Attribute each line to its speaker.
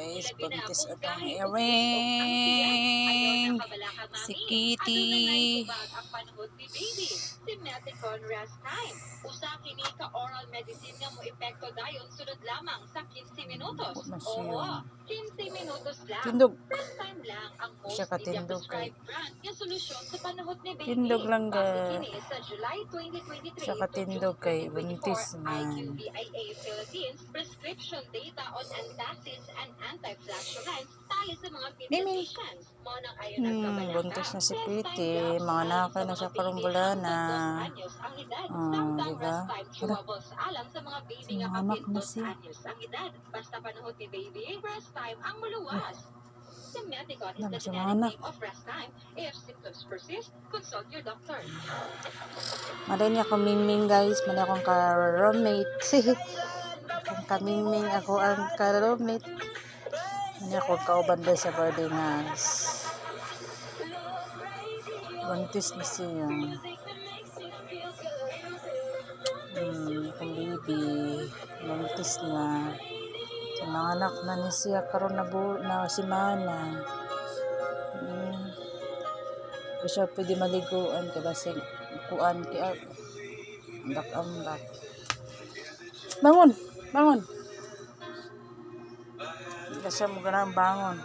Speaker 1: guys, buntis atong Erin, si Kitty.
Speaker 2: Si Meticon rest time. Usa kini ka oral medicine nga mo epekto dayon sunod lamang sa 15 minutos.
Speaker 1: Ako na siya.
Speaker 2: 15 minutos lang.
Speaker 1: Tindog.
Speaker 2: Rest time lang ang most
Speaker 1: Siya katindog kay.
Speaker 2: prescribed brand nga solusyon sa panahon ni baby.
Speaker 1: Tindog lang ga.
Speaker 2: Kini sa July 2023
Speaker 1: Siya katindog kay buntis man.
Speaker 2: IQVIA Philippines prescription data on antacids and anti-flatulence tali sa mga medications. Mo nang ayon nagkabalaka.
Speaker 1: Buntis na si Kitty. Mga naka na siya karong bulana. Diba?
Speaker 2: Alang sa mga baby nga
Speaker 1: Anak na
Speaker 2: 15
Speaker 1: siya.
Speaker 2: anyos ang edad. Basta panahon ni baby, rest time ang maluwas. Si Meticon is the generic name of rest time. If symptoms persist, consult your doctor.
Speaker 1: Maday niya ako miming guys. Maday akong ka-roommate. Kung kamiming ako ang ka-roommate. Maday ako kauban sa birthday guys. Buntis na siya. Kung baby. Buntis na. Sa mga anak na ni siya karon na simana. Hindi siya pwede maliguan kaya basig kuan kaya ambak. Bangon! Bangon! Hindi siya mo ganang bangon.